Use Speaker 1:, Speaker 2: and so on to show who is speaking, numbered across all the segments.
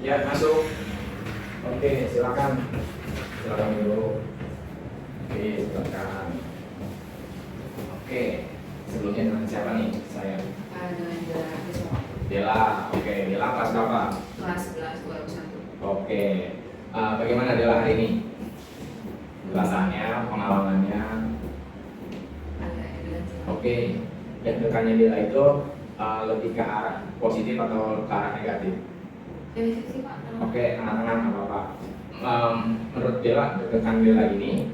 Speaker 1: Ya, masuk. Oke, silakan. Silakan dulu. Oke, silakan. Oke, sebelumnya dengan siapa nih? Saya.
Speaker 2: Dengan Dela Risma.
Speaker 1: Dela. Oke, Dela kelas berapa?
Speaker 2: Kelas 11 UM1.
Speaker 1: Oke. Bagaimana Dela hari ini? Pelasannya, pengalamannya. Oke. Dan rekannya Dela itu lebih ke arah positif atau ke arah negatif?
Speaker 2: Sih Pak.
Speaker 1: Oke, tengah-tengah nggak apa-apa. Menurut Dela, rekan Dela ini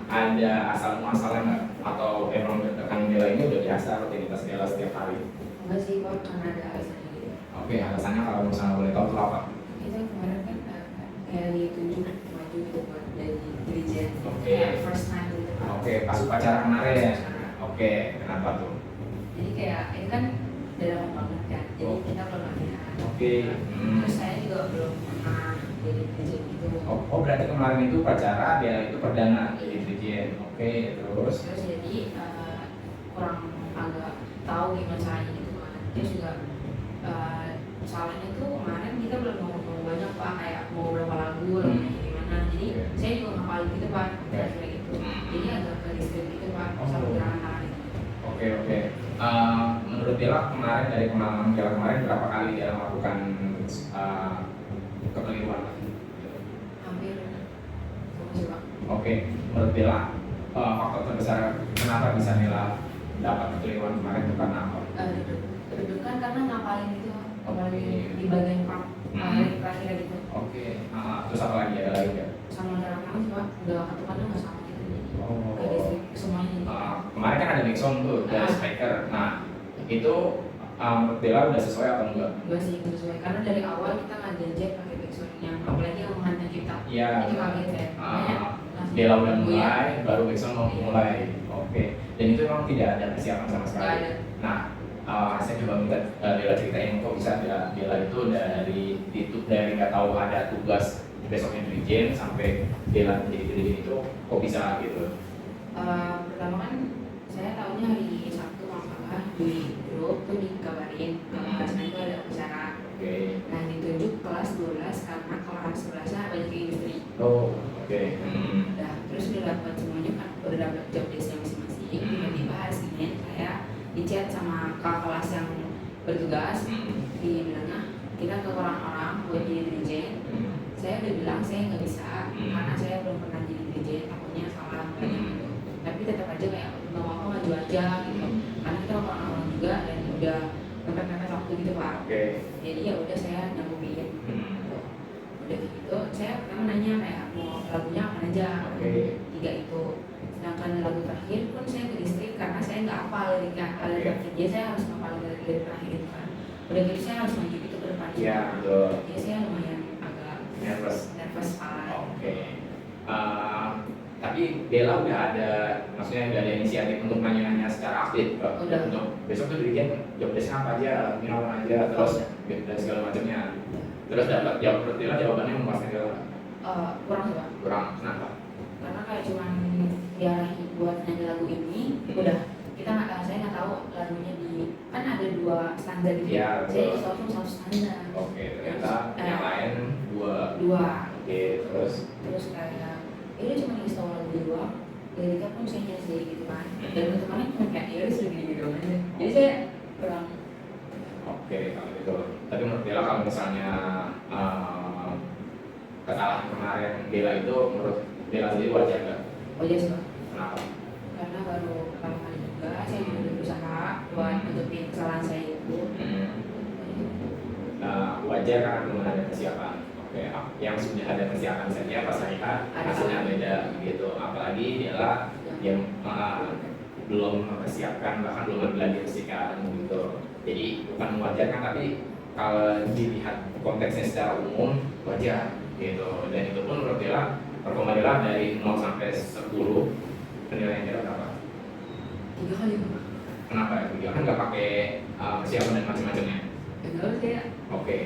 Speaker 1: ada asal muasalnya nggak? Atau emang rekan Dela ini udah biasa rutinitas Dela setiap hari?
Speaker 2: Enggak sih Pak, karena ada alasannya gitu.
Speaker 1: Oke, alasannya kalau misalnya boleh tahu itu apa?
Speaker 2: Itu kemarin kan kayak ditunjuk maju gitu buat jadi dirijen.
Speaker 1: Oke.
Speaker 2: First time gitu Pak.
Speaker 1: Oke, pas upacara kemarin. Oke, kenapa tuh?
Speaker 2: Jadi kayak ini kan udah lama banget kan. Jadi kita belum latihan.
Speaker 1: Oke.
Speaker 2: Terus saya juga belum pernah jadi dirijen gitu.
Speaker 1: Oh, berarti kemarin itu upacara Dela itu perdana jadi dirjen. Oke, terus?
Speaker 2: Terus jadi kurang agak tahu gimana caranya gitu kan. Terus juga salahnya tuh kemarin kita belum ngomong banyak Pak, kayak mau berapa lagu, lagunya gimana. Jadi saya juga ngapalin gitu Pak, kayak gitu. Jadi agak ke diskret gitu Pak, sama gerakan tangan itu.
Speaker 1: Oke. Menurut Dela kemarin dari pengalaman Dela kemarin berapa kali Dela melakukan kekeliruan?
Speaker 2: Hampir sama sih Pak.
Speaker 1: Oke, menurut Dela faktor terbesar kenapa bisa Dela dapat kekeliruan kemarin itu karena apa?
Speaker 2: Deg-degan karena ngapalin gitu Pak, ngapalin
Speaker 1: Oke.
Speaker 2: di bagian part terakhir gitu.
Speaker 1: Oke, terus apa lagi ada lagi ya?
Speaker 2: Sama gerakan tangan sih Pak, udah ketukannya nggak sama gitu. Jadi ke distrik semuanya gitu.
Speaker 1: Kemarin kan ada mixon tuh dari speaker. Nah, itu menurut Dela udah sesuai atau enggak?
Speaker 2: Enggak sih, itu sesuai. Karena dari awal kita nggak janjian pakai backsound yang apalagi yang menghantam kita.
Speaker 1: Iya.
Speaker 2: Itu kaget saya.
Speaker 1: Dela udah mulai, baru mixon mau mulai. Oke. Dan itu memang tidak ada persiapan sama sekali.
Speaker 2: Nggak ada.
Speaker 1: Nah, saya coba minta Dela ceritain kok bisa Dela itu dari nggak tahu ada tugas besoknya dirjen sampai Dela menjadi dirjen itu kok bisa gitu?
Speaker 2: Pertama kan saya tahunya hari Sabtu kalau nggak salah di grup tuh dikabarin kalau kelasnya itu ada acara.
Speaker 1: Oke.
Speaker 2: Nah ditunjuk kelas 12 karena kelas 11-nya banyak industri.
Speaker 1: Oh, oke.
Speaker 2: Nah terus udah dapat semuanya kan, udah dapat job desk-nya masing-masing. Tiba-tiba hari Senin saya di chat sama kakak kelas yang bertugas, dibilangnya kita kekurangan orang buat jadi dirjen. Saya udah bilang saya nggak bisa karena saya belum pernah jadi dirjen, takutnya salah banyak gitu. Tapi tetap aja kayak nggak mau maju aja gitu, karena kita kekurangan orang juga dan udah mepet-mepet waktu gitu Pak.
Speaker 1: Oke.
Speaker 2: Jadi ya udah saya nyambungin gitu. Udah gitu saya pertama nanya kayak mau lagunya apa aja.
Speaker 1: Oke.
Speaker 2: 3 itu. Sedangkan lagu terakhir pun saya ke distrik karena saya nggak hafal liriknya. Kalau jadi saya harus hafal lirik terakhir itu kan. Udah gitu saya harus maju gitu ke depan.
Speaker 1: Iya, betul.
Speaker 2: Jadi saya lumayan agak nervous Pak.
Speaker 1: Oke. Tapi Dela udah ada, maksudnya udah ada inisiatif untuk nanya-nanya secara aktif
Speaker 2: Udah.
Speaker 1: untuk besok tuh dirjen job desk apa aja, minum apa aja, terus dan segala macamnya. Terus dapat jawab Dela, jawabannya memuaskan Dela?
Speaker 2: Kurang sih Pak.
Speaker 1: Kurang, kenapa?
Speaker 2: Karena kayak cuman diarahin buat nyanyi lagu ini, udah kita saya nggak tahu lagunya di kan ada 2 standar gitu.
Speaker 1: Iya,
Speaker 2: Saya
Speaker 1: betul.
Speaker 2: satu standar.
Speaker 1: Oke, ternyata yang lain dua.
Speaker 2: 2.
Speaker 1: Oke, terus
Speaker 2: Kayak ini cuma ngasih tahu lagu doang, liriknya pun saya nyanyi sendiri gitu kan. Dan teman-teman cuma kayak ya udah segini gitu aja. Jadi saya kurang.
Speaker 1: oke, kalau gitu. Tapi menurut Dela kalau misalnya kesalahan kemarin Dela itu menurut Dela sendiri wajar nggak?
Speaker 2: Wajar sih Pak.
Speaker 1: Kenapa?
Speaker 2: Karena baru pertama kali juga saya juga udah berusaha buat nutupin kesalahan saya itu.
Speaker 1: Wajar karena belum ada persiapan. Oke, yang sudah ada persiapan saja pas lihat hasilnya beda gitu. Apalagi Dela yang belum mempersiapkan, bahkan belum mempersiapkan gitu. Jadi bukan mewajarkan, tapi kalau dilihat konteksnya secara umum wajar gitu. Dan itu pun menurut Dela performa Dela dari 0 sampai 10 penilaian Dela berapa?
Speaker 2: 3 kali Pak.
Speaker 1: Kenapa ya? Dia kan nggak pakai persiapan dan macam-macamnya.
Speaker 2: Enggak saya.
Speaker 1: Oke.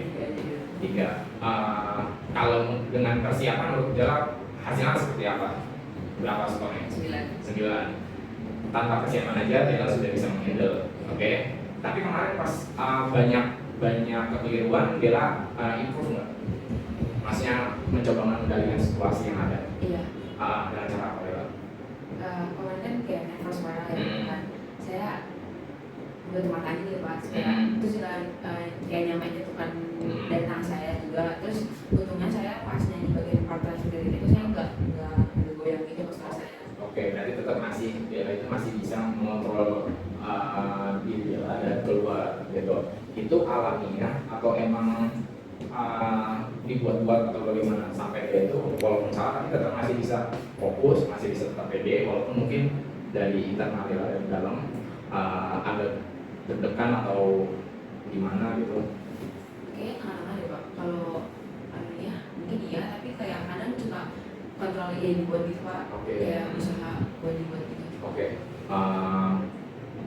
Speaker 2: 3.
Speaker 1: Kalau dengan persiapan menurut Dela hasilnya seperti apa? Berapa skornya?
Speaker 2: 9.
Speaker 1: Tanpa persiapan aja Dela sudah bisa menghandle. Oke. Tapi kemarin pas banyak banyak kekeliruan, Bella improve nggak? Maksudnya mencoba mengendalikan situasi yang ada.
Speaker 2: Iya.
Speaker 1: Dengan cara apa Bella?
Speaker 2: Kemarin kan kayak nervous suara ya kan. Saya berteman lagi gitu Pak. Terus kayak nyamain itu kan dari tangan saya juga. Terus untungnya saya pas nyanyi bagian part sendiri itu saya nggak goyang gitu pas suara saya.
Speaker 1: Oke, berarti tetap masih Bella itu masih bisa mengontrol diri Bella dan keluar gitu. Itu alamiah atau emang dibuat-buat atau bagaimana sampai dia itu walaupun salah tapi tetap masih bisa fokus, masih bisa tetap pede walaupun mungkin dari internal Bella dari dalam ada deg-degan atau gimana gitu.
Speaker 2: Kayaknya kadang-kadang deh Pak, kalau ya mungkin iya, tapi kayak kadang juga kontrol ya dibuat gitu Pak. Kayak usaha buat dibuat gitu.
Speaker 1: Oke.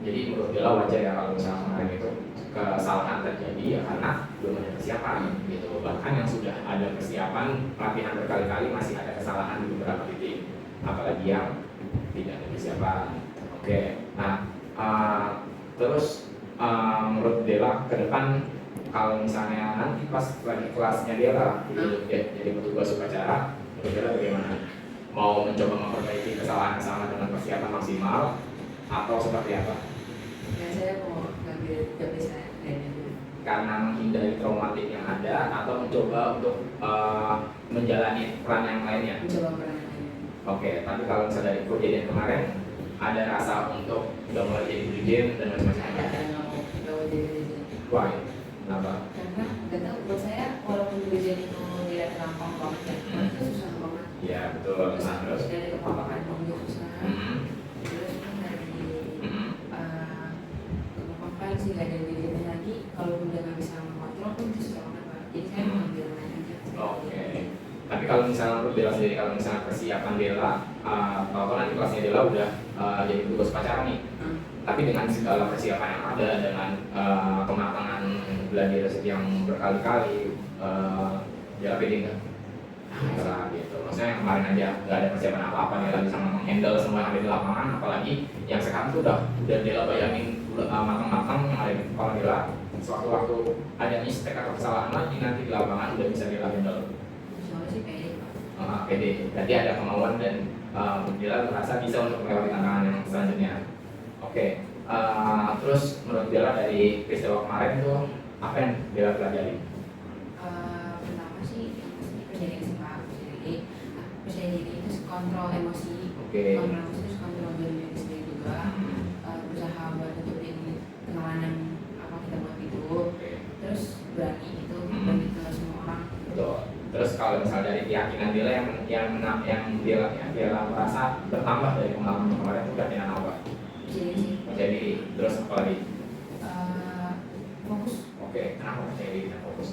Speaker 1: Jadi menurut Bella wajar ya kalau misalnya kemarin itu kesalahan terjadi ya karena belum ada persiapan gitu. Bahkan yang sudah ada persiapan latihan berkali-kali masih ada kesalahan di beberapa titik, apalagi yang tidak ada persiapan. Oke. Nah, terus menurut Bella ke depan kalau misalnya nanti pas lagi kelasnya Bella jadi petugas upacara, menurut Bella bagaimana? Mau mencoba memperbaiki kesalahan-kesalahan dengan persiapan maksimal atau seperti apa?
Speaker 2: Ya saya mau ngambil job saya
Speaker 1: karena menghindari traumatik yang ada atau mencoba untuk menjalani peran yang lainnya?
Speaker 2: Mencoba peran yang lainnya.
Speaker 1: Oke, tapi kalau misalnya dari kejadian kemarin ada rasa untuk gak mau jadi brigjen dan macam-macam?
Speaker 2: Nggak mau jadi brigjen.
Speaker 1: Why? Kenapa?
Speaker 2: Karena nggak tahu buat saya walaupun brigjen itu tidak terlampau banget ya, itu susah banget.
Speaker 1: Iya betul.
Speaker 2: Terus dari kepapakan juga susah. Terus kan dari kepapakan sih nggak ada brigjen lagi. Kalau udah nggak bisa mengontrol pun itu susah banget Pak. Jadi saya mau ambil lain aja.
Speaker 1: Oke. Tapi kalau misalnya menurut Bella sendiri, kalau misalnya persiapan Bella, kalau nanti kelasnya Bella udah jadi petugas upacara nih, tapi dengan segala persiapan yang ada, dengan kematangan belajar resep yang berkali-kali, Bella pede nggak? Bella gitu. Maksudnya yang kemarin aja nggak ada persiapan apa-apa, Bella bisa menghandle semua yang ada di lapangan, apalagi yang sekarang tuh udah Bella bayangin matang-matang yang ada di kepala Bella. Sewaktu-waktu ada mistake atau kesalahan lagi nanti di lapangan udah bisa Bella handle.
Speaker 2: Soalnya sih pede Pak.
Speaker 1: Pede, berarti ada kemauan dan Bella merasa bisa untuk melewati tantangan yang selanjutnya. Oke, terus menurut Bella dari peristiwa kemarin itu apa yang Bella pelajari?
Speaker 2: Pertama sih percaya diri sih Pak, percaya diri itu kontrol emosi. Kontrol emosi terus kontrol diri sendiri juga. Berusaha buat nutupin kesalahan apa kita buat itu. Terus berani itu berani ke semua orang.
Speaker 1: Betul. Terus kalau misalnya dari keyakinan Bella yang Bella merasa bertambah dari pengalaman kemarin itu keyakinan apa?
Speaker 2: Percaya diri.
Speaker 1: Percaya diri. Terus apa lagi?
Speaker 2: Fokus.
Speaker 1: Oke, kenapa percaya diri dan fokus?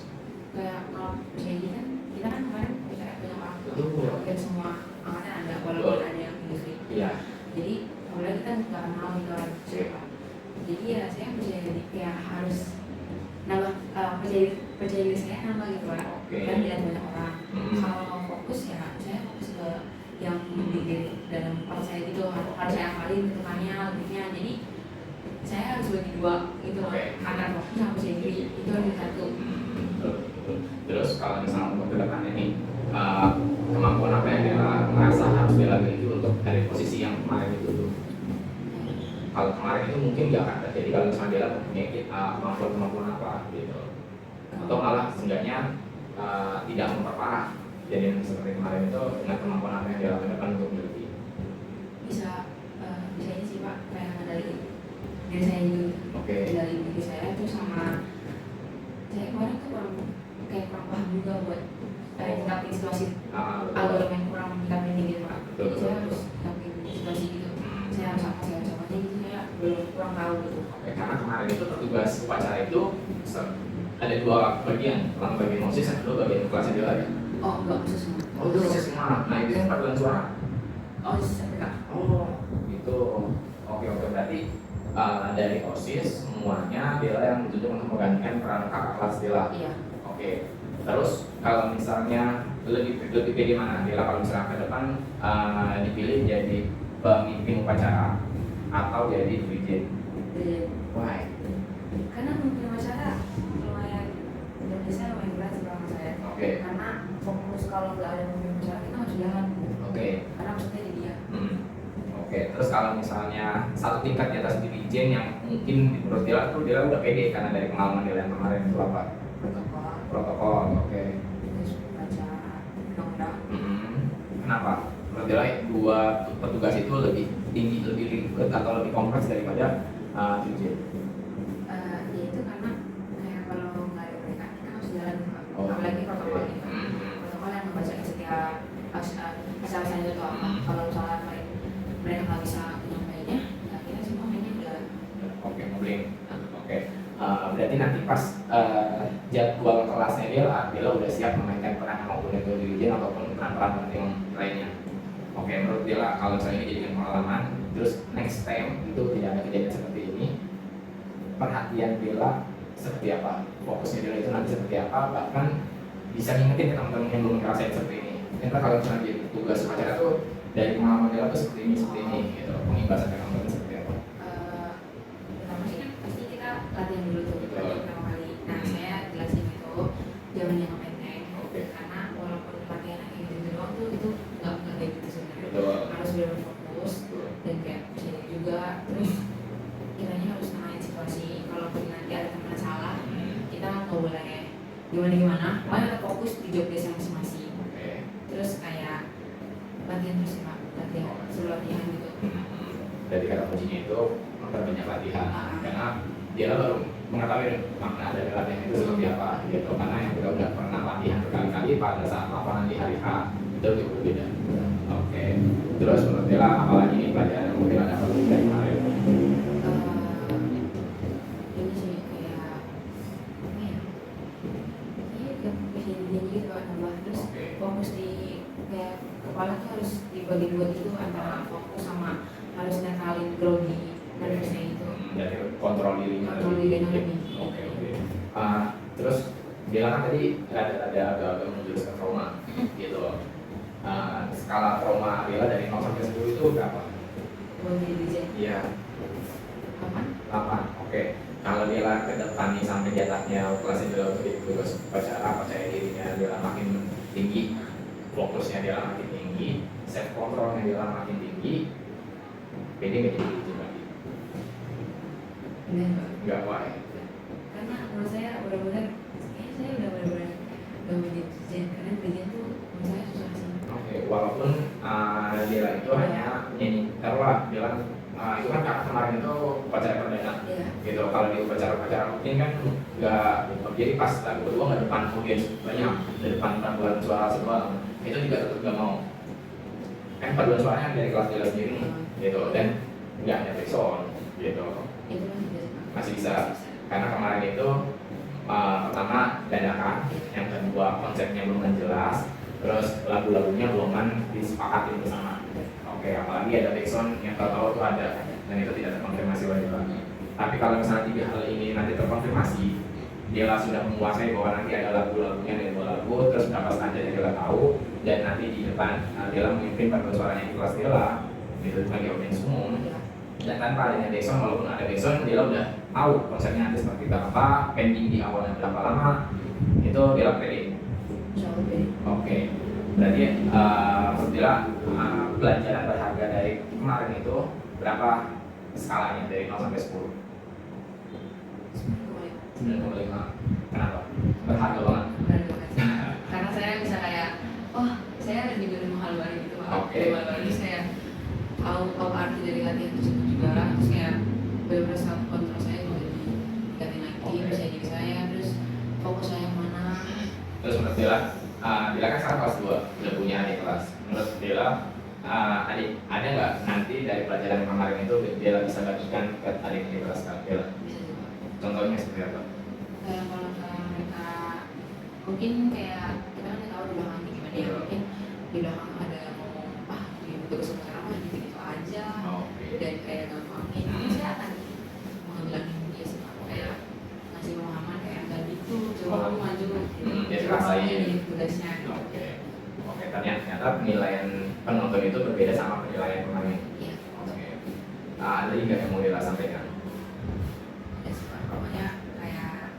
Speaker 2: Kayak kalau percaya diri kan kita kan kemarin bicara banyak orang.
Speaker 1: Betul.
Speaker 2: Dan semua angkatan ada walaupun ada yang industri.
Speaker 1: Iya.
Speaker 2: Jadi apalagi kita nggak kenal gitu kan siapa. Jadi ya saya percaya diri kayak harus nambah percaya diri saya nambah gitu kan. Kan dilihat banyak orang. Kalau mau fokus ya saya fokus ke yang di dalam kepala saya gitu harus saya hafalin hitungannya limitnya. Jadi saya harus bagi dua gitu antara fokus sama percaya diri itu harus satu.
Speaker 1: Terus kalau misalnya untuk kedepannya nih kemampuan apa yang Bella merasa harus Bella miliki untuk dari posisi yang kemarin itu tuh? Kalau kemarin itu mungkin nggak akan terjadi kalau misalnya Bella mempunyai kemampuan apa gitu, atau malah seenggaknya tidak memperparah kejadian seperti kemarin itu dengan kemampuan apa yang Bella kedepan untuk miliki?
Speaker 2: Bisa ini sih Pak kayak ngendaliin diri saya juga. Ngendaliin diri saya tuh sama saya kemarin tuh kurang paham juga buat nyikapin situasi algoritma yang kurang nyikapin gitu Pak. Jadi saya harus nyikapin situasi gitu. Saya harus apa jadi saya belum kurang tahu gitu.
Speaker 1: Karena kemarin itu petugas upacara itu ada dua bagian, pertama bagian OSIS dan kedua bagian kelasnya Bella ya?
Speaker 2: Oh enggak OSIS semua.
Speaker 1: Oh itu OSIS semua. Nah itu yang paduan suara.
Speaker 2: OSIS SPK.
Speaker 1: Oh itu oke berarti dari OSIS semuanya Bella yang ditunjuk untuk menggantikan peran kakak kelas Bella.
Speaker 2: Iya.
Speaker 1: Oke. Terus kalau misalnya lebih pede mana Bella kalau misalnya ke depan dipilih jadi pemimpin upacara atau jadi brigjen?
Speaker 2: Brigjen.
Speaker 1: Why?
Speaker 2: Karena pemimpin upacara lumayan
Speaker 1: Terus kalau misalnya satu tingkat di atas dirijen yang mungkin menurut Dela tuh Dela udah pede karena dari pengalaman Dela yang kemarin itu apa? Protokol, oke.
Speaker 2: terus baca undang-undang.
Speaker 1: Kenapa? Menurut Dela dua petugas itu lebih tinggi, lebih ribet atau lebih kompleks daripada dirijen?
Speaker 2: Ya itu karena kayak kalau nggak ada mereka kita harus jalan Pak.
Speaker 1: Oh,
Speaker 2: Apalagi protokol
Speaker 1: oke.
Speaker 2: ini protokol yang membaca setiap pasal-pasal itu tuh apa. Kalau misalnya mereka nggak bisa menyampaikannya, ya kita semua mainnya udah.
Speaker 1: Oke, ngobrol. Oke. Berarti nanti pas jadwal kelasnya Dela udah siap memainkan peran maupun itu dirijen ataupun peran-peran yang lainnya. Oke, menurut Dela kalau misalnya ini jadikan pengalaman, terus next time itu tidak ada kejadian seperti ini, perhatian Dela seperti apa, fokusnya Dela itu nanti seperti apa, bahkan bisa ngingetin ke teman-teman yang belum ngerasain seperti ini. Karena kalau misalnya jadi tugas upacara tuh dari pengalaman Dela tuh seperti ini gitu, pengimbasan ke teman-teman seperti apa?
Speaker 2: Pertama sih kan pasti kita latihan dulu tuh
Speaker 1: Betul.
Speaker 2: latihan pertama kali. Nah saya jelasin itu jangan yang pendek,
Speaker 1: Oke.
Speaker 2: karena walaupun latihan kayak gitu doang tuh itu nggak kayak gitu sebenarnya.
Speaker 1: Betul.
Speaker 2: Harus benar fokus dan kayak bisa juga terus kiranya harus nenangin situasi. Kalaupun nanti ada teman salah, kita nggak boleh gimana, makanya kita fokus di job desk masing-masing.
Speaker 1: Oke.
Speaker 2: Terus kayak latihan terus Pak, latihan selalu latihan gitu.
Speaker 1: Dari kata kuncinya itu memperbanyak latihan, karena dia baru mengetahui makna dari latihan itu seperti apa gitu. Karena yang kita udah pernah latihan berkali-kali pada saat lapangan di hari H itu jauh berbeda. Oke. Terus menurut Dela apalagi nih pelajaran yang mungkin ada dari kemarin?
Speaker 2: Ini sih kayak apa ya? Iya kan bisa dijanji gitu kan nambah terus
Speaker 1: Oke.
Speaker 2: fokus di kayak kepala tuh harus dibagi dua gitu antara fokus sama harus netralin grogi nervousnya itu.
Speaker 1: Dari kontrol dirinya.
Speaker 2: Kontrol dirinya lebih.
Speaker 1: Oke. Terus Dela kan tadi ada agak-agak menjurus ke trauma gitu. Skala trauma Dela dari 0 sampai 10 itu berapa?
Speaker 2: Grogi dirjen
Speaker 1: Iya.
Speaker 2: aman?
Speaker 1: 8. Oke. Kalau Dela ke depan nih sampai di atasnya kelasnya Dela untuk terus percaya dirinya Dela makin tinggi, fokusnya Dela makin tinggi, self controlnya Dela makin tinggi, pede nggak jadi gitu lagi?
Speaker 2: Benar Pak.
Speaker 1: Nggak wah.
Speaker 2: Karena menurut saya benar-benar saya udah benar-benar gak mau jadi dirjen karena dirjen tuh menurut saya susah sih.
Speaker 1: Oke. Walaupun Dela itu hanya nyanyi, taruhlah Dela itu kan kakak kemarin itu upacara perdana.
Speaker 2: Iya.
Speaker 1: Gitu. Kalau di upacara mungkin kan nggak, jadi pas lagu kedua nggak depan audiens banyak, di depan paduan suara semua itu juga tetap nggak mau. Kan paduan suaranya dari kelas Dela sendiri gitu, dan nggak ada backsound gitu,
Speaker 2: Itu masih bisa Pak.
Speaker 1: masih bisa. Karena kemarin itu pertama dadakan, yang kedua konsepnya belum jelas, terus lagu-lagunya belum disepakati bersama. Oke, apalagi ada backsound yang tahu-tahu itu ada dan itu tidak terkonfirmasi oleh Dela. Tapi kalau misalnya 3 hal ini nanti terkonfirmasi, Dela sudah menguasai bahwa nanti ada lagu-lagunya dari 2 lagu, terus berapa saja Dela tahu, dan nanti di depan Dela memimpin paduan suaranya di kelas Dela, itu sebagai audiens umum. Dan tanpa adanya backsound, walaupun ada backsound, Dela udah tahu konsepnya nanti seperti apa, pending di awalnya berapa lama, itu Dela pede.
Speaker 2: Insya Allah deh.
Speaker 1: Oke, berarti menurut Dela pelajaran berharga dari kemarin itu berapa skalanya dari 0 sampai 10? 9,5. Kenapa? Berharga banget.
Speaker 2: Karena saya bisa kayak, oh saya ada juga ilmu hal baru gitu Pak.
Speaker 1: Oke.
Speaker 2: Ilmu hal baru ini saya tahu arti dari latihan tersebut juga. Terus kayak benar-benar self control saya juga ditingkatin lagi.
Speaker 1: Oke.
Speaker 2: Bisa jadi saya terus fokus saya mana.
Speaker 1: Terus menurut Dela, Dela kan sekarang kelas 2, udah punya adik kelas. Menurut Dela, adik ada nggak nanti dari pelajaran kemarin itu Dela bisa bagikan ke adik kelas Dela?
Speaker 2: Bisa juga.
Speaker 1: Contohnya seperti apa?
Speaker 2: Kayak kalau misalnya mereka mungkin kayak kita kan nggak tahu di belakang gimana ya, mungkin di belakang ada ngomong di tugas upacara mah gitu aja
Speaker 1: Oke.
Speaker 2: dan kayak gampangin ini saya akan mengambil dia sih Pak. Kayak ngasih pemahaman kayak nggak gitu coba kamu maju
Speaker 1: Jadi
Speaker 2: coba
Speaker 1: rasain.
Speaker 2: kamu ini tugasnya gitu.
Speaker 1: Oke, ternyata penilaian penonton itu berbeda sama penilaian pemain.
Speaker 2: Iya.
Speaker 1: Oke. Ada juga yang mau Dela sampaikan?
Speaker 2: Ya sih Pak. Pokoknya kayak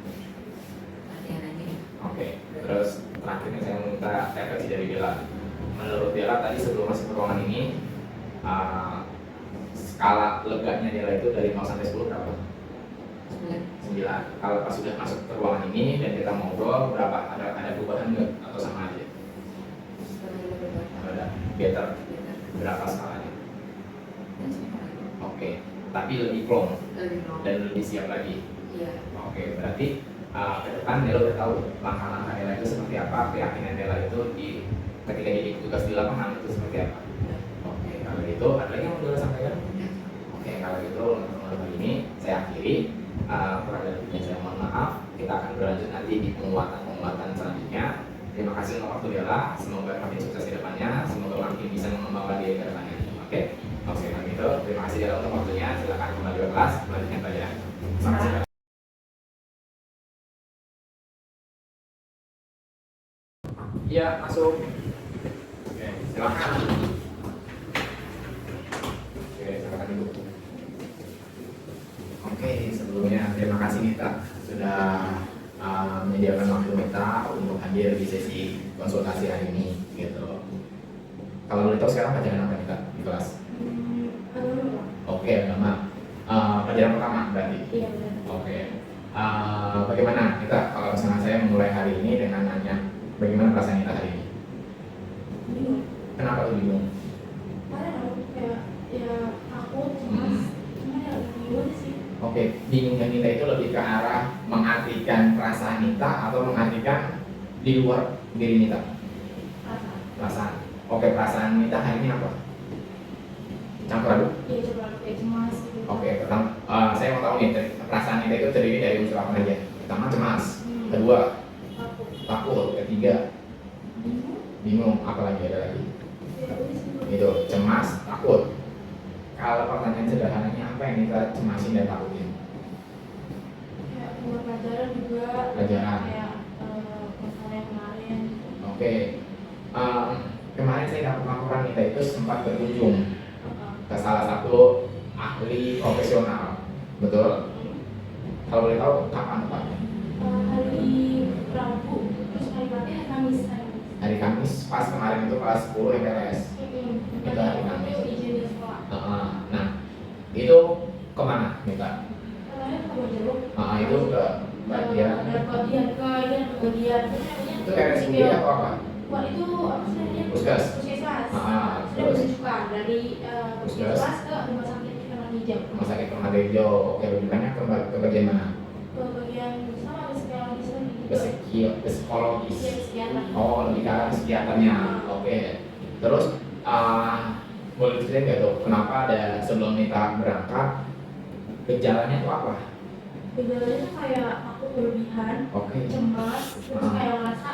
Speaker 2: latihan aja gitu.
Speaker 1: Oke. Terus terakhir nih saya minta refleksi dari Dela. Menurut Dela tadi sebelum masuk ke ruangan ini, skala leganya Dela itu dari 0 sampai 10 berapa? 9. Kalau pas sudah masuk ke ruangan ini dan kita ngobrol berapa? Ada perubahan nggak atau sama aja? Ada better. Berapa skalanya? Oke, tapi lebih plong dan lebih siap lagi.
Speaker 2: Iya.
Speaker 1: Oke, berarti ke depan Dela udah tahu langkah-langkah Dela itu seperti apa, keyakinan Dela itu ketika jadi tugas di lapangan itu seperti apa. Oke, kalau gitu ada lagi yang mau Dela sampaikan? Oke, kalau gitu untuk teman-teman ini saya akhiri. Kurang lebihnya saya mohon maaf. Kita akan berlanjut nanti di penguatan selanjutnya. Terima kasih untuk waktu Dela. Semoga makin sukses ke depannya. Semoga makin bisa membawa dia ke depannya. Oke, kalau gitu terima kasih Dela untuk waktunya. Silakan kembali ke kelas, melanjutkan pelajaran. Terima kasih. Iya, masuk. Oke, silakan. Oke, silakan dulu. Oke, sebelumnya terima kasih Nita sudah menyediakan waktu Nita untuk hadir di sesi konsultasi hari ini gitu. Kalau boleh tahu sekarang pelajaran apa Nita di kelas? Oke, agama. Pelajaran pertama berarti?
Speaker 3: Iya, benar.
Speaker 1: Oke. Bagaimana Nita kalau misalnya saya memulai hari ini dengan nanya bagaimana perasaan Nita hari ini?
Speaker 3: Bingung.
Speaker 1: Kenapa tuh bingung?
Speaker 3: Karena kayak ya takut, cemas, cuma ya bingung sih.
Speaker 1: Oke, bingungnya Nita itu lebih ke arah mengartikan perasaan Nita atau mengartikan di luar diri Nita?
Speaker 3: Rasa.
Speaker 1: Perasaan. Oke, perasaan Nita hari ini apa? Campur aduk?
Speaker 3: Iya, coba kayak cemas gitu.
Speaker 1: Oke, pertama saya mau tahu nih, perasaan Nita itu terdiri dari unsur apa aja? Pertama cemas, kedua
Speaker 3: Takut.
Speaker 1: takut, ketiga
Speaker 3: Bingung.
Speaker 1: bingung, apalagi ada lagi?
Speaker 3: Ya udah sih.
Speaker 1: Itu cemas, takut. Kalau pertanyaan sederhananya apa yang Nita cemasin dan takutin?
Speaker 3: Kayak buat pelajaran juga.
Speaker 1: Pelajaran.
Speaker 3: Kayak masalah yang kemarin.
Speaker 1: Oke, kemarin saya dapat laporan Nita itu sempat berkunjung ke salah satu ahli profesional, betul? Kalau boleh tahu kapan tepatnya?
Speaker 3: Hari Rabu, terus hari Kamis.
Speaker 1: Hari Kamis, pas kemarin itu kelas 10 MPLS. Itu hari Kamis.
Speaker 3: Izin di sekolah.
Speaker 1: Nah, itu kemana Nita?
Speaker 3: Katanya ke Bojeruk.
Speaker 1: Itu ke bagian
Speaker 3: Ada bagian ke bagian.
Speaker 1: itu RS sendiri atau apa?
Speaker 3: Wah, itu apa sih namanya?
Speaker 1: Puskes.
Speaker 3: Puskesmas.
Speaker 1: Sudah
Speaker 3: Sudah menunjukkan dari
Speaker 1: Puskes.
Speaker 3: puskesmas ke rumah sakit Keramat Hijau.
Speaker 1: Rumah sakit Permata Hijau. Oke, rujukannya ke bagian mana?
Speaker 3: Ke bagian sama psikologis
Speaker 1: Ke psikologis.
Speaker 3: Iya, psikiater.
Speaker 1: Oh, lebih ke arah psikiaternya. Oke. Terus boleh ceritain nggak tuh kenapa ada sebelum Nita berangkat gejalanya itu apa?
Speaker 3: Gejalanya tuh kayak takut berlebihan,
Speaker 1: Oke.
Speaker 3: cemas, terus kayak ngerasa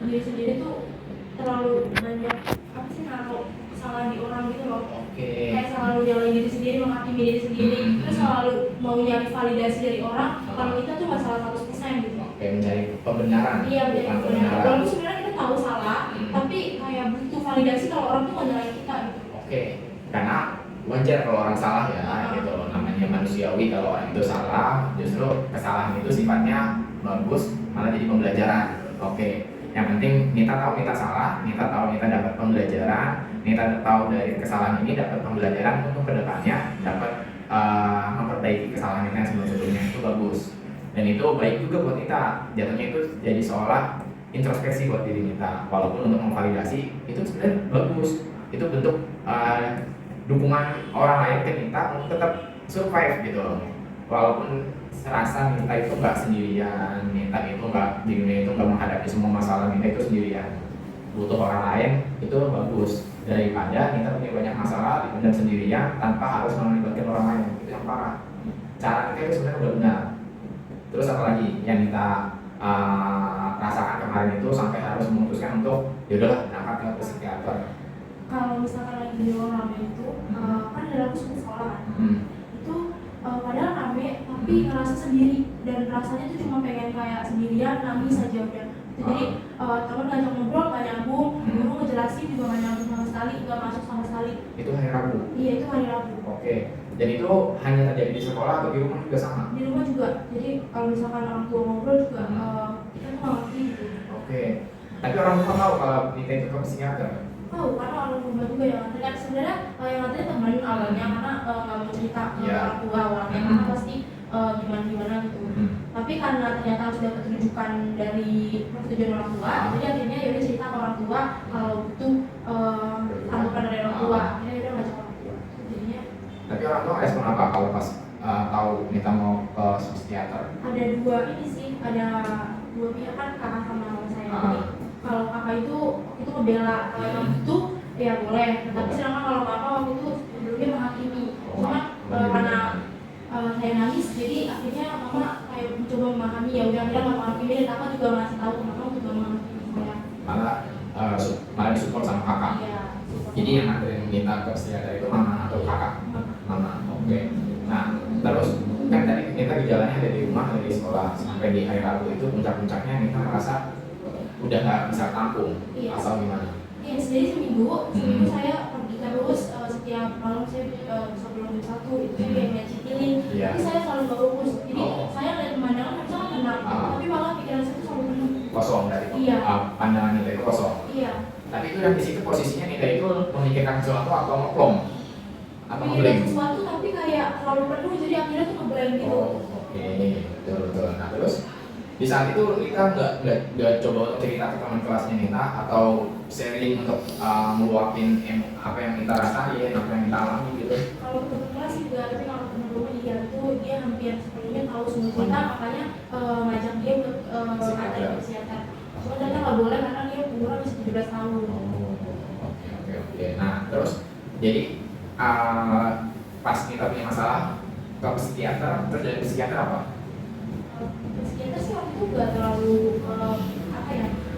Speaker 3: diri sendiri tuh terlalu banyak apa sih naruh kesalahan di orang gitu loh.
Speaker 1: Oke.
Speaker 3: Kayak selalu nyalain diri sendiri, menghakimi diri sendiri, terus selalu mau nyari validasi dari orang kalau kita tuh nggak salah 100% gitu.
Speaker 1: Oke, mencari pembenaran.
Speaker 3: Iya,
Speaker 1: bukan
Speaker 3: benar.
Speaker 1: kebenaran.
Speaker 3: Walaupun sebenarnya kita tahu salah, tapi kayak butuh validasi kalau orang tuh nggak nyalain kita gitu.
Speaker 1: Oke, karena wajar kalau orang salah ya, gitu loh. Namanya manusiawi kalau orang itu salah, justru kesalahan itu sifatnya bagus, malah jadi pembelajaran. Oke, yang penting Nita tahu Nita salah, Nita tahu Nita dapat pembelajaran, Nita tahu dari kesalahan ini dapat pembelajaran untuk kedepannya dapat memperbaiki kesalahan Nita yang sebelum-sebelumnya. Itu bagus. Dan itu baik juga buat Nita. Jatuhnya itu jadi seolah introspeksi buat diri Nita. Walaupun untuk memvalidasi itu sebenarnya bagus. Itu bentuk dukungan orang lain ke Nita untuk tetap survive gitu loh. Walaupun serasa Nita itu nggak sendirian, Nita itu nggak di dunia itu nggak menghadapi semua masalah, Nita itu sendirian. Butuh orang lain itu bagus daripada Nita punya banyak masalah dipendam sendirian tanpa harus melibatkan orang lain. Itu yang parah. Cara Nita itu sebenarnya udah benar. Terus apa lagi yang Nita rasakan kemarin itu sampai harus memutuskan untuk yaudahlah berangkat ke psikiater?
Speaker 3: Kalau misalkan lagi di ruang rame itu, kan dari aku suka sekolah kan, itu padahal rame tapi ngerasa sendiri dan rasanya tuh cuma pengen kayak sendirian nangis aja udah. Jadi teman ngajak ngobrol gak nyambung, guru ngejelasin juga gak nyambung sama sekali, gak masuk sama sekali.
Speaker 1: Itu hari Rabu.
Speaker 3: Iya, itu hari Rabu.
Speaker 1: Oke, dan itu hanya terjadi di sekolah atau di rumah juga sama?
Speaker 3: Di rumah juga. Jadi kalau misalkan orang tua ngobrol juga kita tuh gak ngerti gitu.
Speaker 1: Oke, tapi orang tua tahu kalau Nita itu ke psikiater?
Speaker 3: tahu karena orang rumah juga yang nganterin. Kan sebenarnya yang nganterin teman awalnya karena nggak mau cerita ke orang tua awalnya karena pasti gimana gitu. Tapi karena ternyata harus dapat rujukan dari persetujuan orang tua, jadi akhirnya yaudah cerita ke orang tua kalau butuh tanggapan dari orang tua. Akhirnya yaudah ngajak orang tua. Jadinya.
Speaker 1: Tapi orang tua respon apa kalau pas tahu Nita mau ke psikiater?
Speaker 3: Ada dua ini sih, ada dua pihak kan kakak sama mama saya. Jadi kalau kakak itu ngebela kalau emang butuh ya boleh. Tapi sedangkan kalau mama waktu itu sebelumnya menghakimi. Cuma karena saya nangis, jadi akhirnya mama kayak mencoba memahami ya udah akhirnya mama menghakimi dan kakak juga ngasih tahu mama juga menghakimi saya.
Speaker 1: Malah disupport sama kakak.
Speaker 3: Iya.
Speaker 1: Jadi yang nganterin Nita ke psikiater itu mama atau kakak? Mama. Oke. Nah, terus kan tadi Nita gejalanya dari rumah, dari sekolah sampai di hari Rabu itu puncak-puncaknya Nita merasa udah nggak bisa tampung.
Speaker 3: Iya.
Speaker 1: Asal gimana?
Speaker 3: Iya, jadi seminggu saya pergi terus setiap malam saya sebelum jam 1 itu saya kayak ngecek healing.
Speaker 1: Iya.
Speaker 3: Tapi saya selalu fokus. Jadi saya lihat pemandangan harusnya kan tenang, tapi malah pikiran saya tuh selalu penuh.
Speaker 1: Kosong dari
Speaker 3: Iya.
Speaker 1: Pandangan Nita itu kosong.
Speaker 3: Iya.
Speaker 1: Tapi itu yang di situ posisinya Nita itu memikirkan sesuatu atau ngeplong atau
Speaker 3: Pikiran
Speaker 1: ngeblank.
Speaker 3: sesuatu tapi kayak terlalu penuh jadi akhirnya tuh ngeblank gitu.
Speaker 1: Oh, oke, betul. Nah terus di saat itu Nita nggak coba untuk cerita ke teman kelasnya Nita atau sharing untuk meluapin apa yang Nita rasain, apa yang Nita alami gitu.
Speaker 3: Kalau teman kelas juga, tapi kalau teman rumah dia itu dia hampir sepenuhnya tahu semua cerita, makanya ngajak dia untuk nganterin ke psikiater. Cuma ternyata nggak boleh karena dia umurnya masih 17 tahun.
Speaker 1: Oke. Nah terus jadi pas Nita punya masalah ke psikiater, terus dari psikiater apa?
Speaker 3: Psikiater sih waktu itu nggak terlalu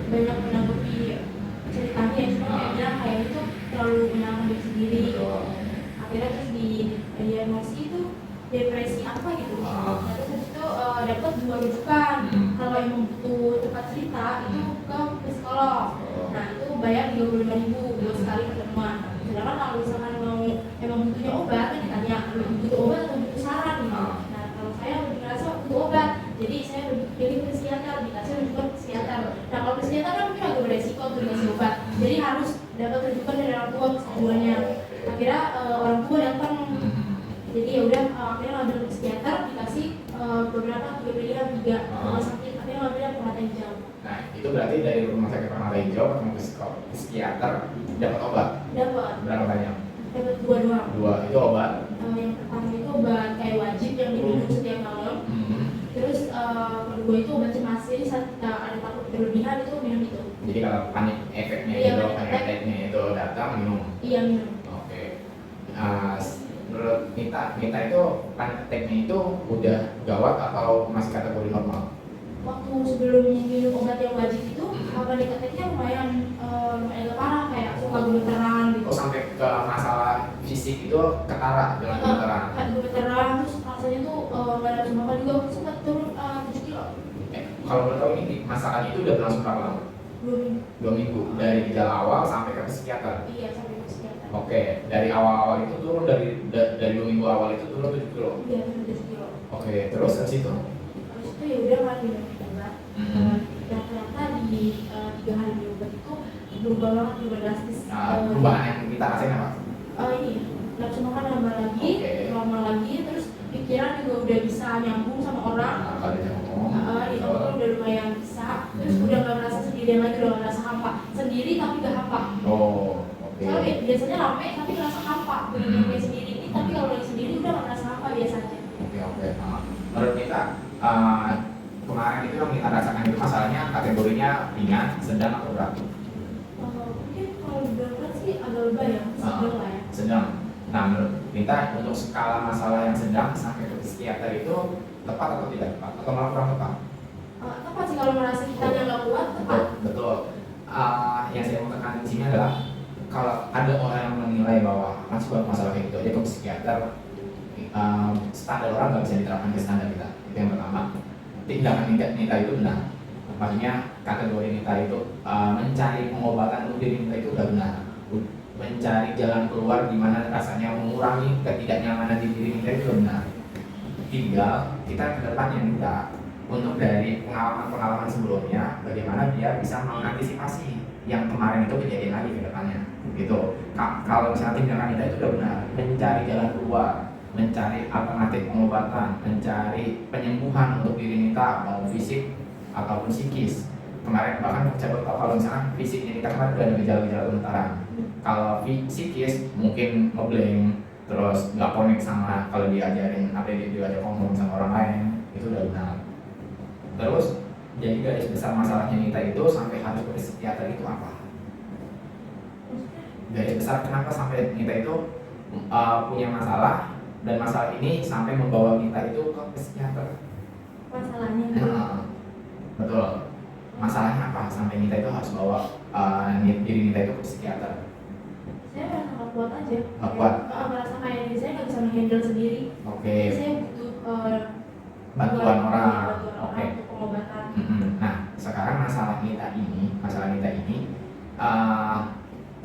Speaker 3: banyak menanggapi ceritanya, cuma kayak bilang kayak itu terlalu menyalahkan diri sendiri. Akhirnya terus di diagnosis itu depresi apa gitu. Nah, terus habis itu dapat 2 rujukan. Kalau emang butuh tempat cerita itu ke psikolog. Nah itu bayar 35.000 buat sekali pertemuan. Sedangkan kalau misalkan mau emang butuhnya obat kan ditanya lebih butuh obat atau butuh saran gitu. Nah kalau saya lebih ngerasa butuh obat, jadi saya lebih pilih ke psikiater, dikasih rujukan ke psikiater. Nah kalau ke psikiater kan mungkin agak beresiko untuk dikasih obat, jadi harus dapat rujukan dari orang tua keseluruhannya. Akhirnya orang tua datang, jadi ya udah akhirnya ngambil ke psikiater, dikasih beberapa 3 pilihan 3 rumah sakit, akhirnya ngambilnya Permata Hijau.
Speaker 1: Nah itu berarti dari rumah sakit Permata Hijau ketemu psikiater dapat obat.
Speaker 3: Dapat.
Speaker 1: Berapa banyak?
Speaker 3: Dapat 2 doang.
Speaker 1: 2 itu obat.
Speaker 3: Yang pertama itu obat kayak wajib yang diminum setiap malam. Terus kedua itu obat cemas, jadi saat kita ada takut berlebihan itu minum itu.
Speaker 1: Jadi kalau panik efeknya
Speaker 3: Iya,
Speaker 1: itu,
Speaker 3: panik
Speaker 1: panik efeknya itu datang minum.
Speaker 3: Iya minum.
Speaker 1: Oke. Menurut Nita itu panik attack-nya itu udah gawat atau masih kategori normal?
Speaker 3: Waktu sebelum minum obat yang wajib itu panik attack-nya lumayan agak parah, kayak suka gemeteran gitu.
Speaker 1: Oh sampai ke masalah fisik itu ketara dengan gemeteran?
Speaker 3: Kayak gemeteran, terus rasanya tuh nggak ada makan juga, sempat turun 7 kilo.
Speaker 1: Kalau boleh tahu ini masalahnya itu udah berlangsung berapa lama?
Speaker 3: 2 minggu.
Speaker 1: 2 minggu dari gejala awal sampai ke psikiater.
Speaker 3: Iya sampai ke psikiater.
Speaker 1: Oke, dari awal-awal itu turun dari 2 minggu awal itu turun 7 kilo.
Speaker 3: Iya turun 7 kilo.
Speaker 1: Oke, terus habis itu?
Speaker 3: Habis itu ya udah kan minum obat. Dan ternyata di 3 hari minum obat itu berubah banget, berubah drastis.
Speaker 1: Perubahan yang kita rasain apa?
Speaker 3: Ini nafsu makan nambah lagi, normal lagi, terus pikiran juga udah bisa nyambung sama orang.
Speaker 1: Kalau dia ngomong,
Speaker 3: Itu udah lumayan bisa, terus udah nggak merasa sendirian lagi, udah nggak merasa hampa. Sendiri tapi nggak hampa.
Speaker 1: oke.
Speaker 3: Soalnya biasanya rame tapi ngerasa hampa, bener-bener kayak sendiri. Ini tapi kalau lagi sendiri udah nggak merasa hampa biasa aja.
Speaker 1: Oke. Menurut kita kemarin itu yang kita rasakan itu masalahnya kategorinya ringan, sedang atau berat?
Speaker 3: Mungkin kalau berat sih agak lebay ya, sedang lah ya.
Speaker 1: Sedang. Nah, menurut kita untuk skala masalah yang sedang sampai ke psikiater itu tepat atau tidak tepat? Atau malah kurang tepat?
Speaker 3: Tepat sih kalau merasa kita nggak kuat, tepat.
Speaker 1: Betul. Yang saya mau tekan di sini adalah kalau ada orang yang menilai bahwa masih buat masalah kayak gitu aja ke psikiater, standar orang nggak bisa diterapkan ke standar kita. Itu yang pertama. Tindakan Nita itu benar. Maksudnya kategori Nita itu mencari pengobatan untuk diri Nita itu udah benar. Mencari jalan keluar di mana rasanya mengurangi ketidaknyamanan di diri Nita itu benar. Tinggal kita ke depannya Nita untuk dari pengalaman-pengalaman sebelumnya bagaimana dia bisa mengantisipasi
Speaker 4: yang kemarin itu kejadian lagi ke depannya gitu. Kalau misalnya tindakan Nita itu udah benar, mencari jalan keluar, mencari alternatif pengobatan, mencari penyembuhan untuk diri Nita, mau fisik ataupun psikis. Kemarin bahkan coba kalau misalnya fisiknya Nita kemarin udah ada gejala-gejala gemetaran. Kalau psikis mungkin ngeblank, terus nggak connect sama kalau diajarin apa yang diajak ngomong sama orang lain, itu udah benar. Terus jadi garis besar masalahnya Nita itu sampai harus ke psikiater itu apa? Garis besar kenapa sampai Nita itu punya masalah dan masalah ini sampai membawa Nita itu ke psikiater?
Speaker 3: Masalahnya
Speaker 4: Betul. Masalahnya apa sampai Nita itu harus bawa diri Nita itu ke psikiater?
Speaker 3: saya merasa nggak kuat aja.
Speaker 4: Nggak kuat?
Speaker 3: Merasa kayak diri saya nggak bisa menghandle sendiri.
Speaker 4: Oke.
Speaker 3: Jadi saya butuh
Speaker 4: Bantuan orang. Oke.
Speaker 3: untuk pengobatan.
Speaker 4: Nah, sekarang masalah Nita ini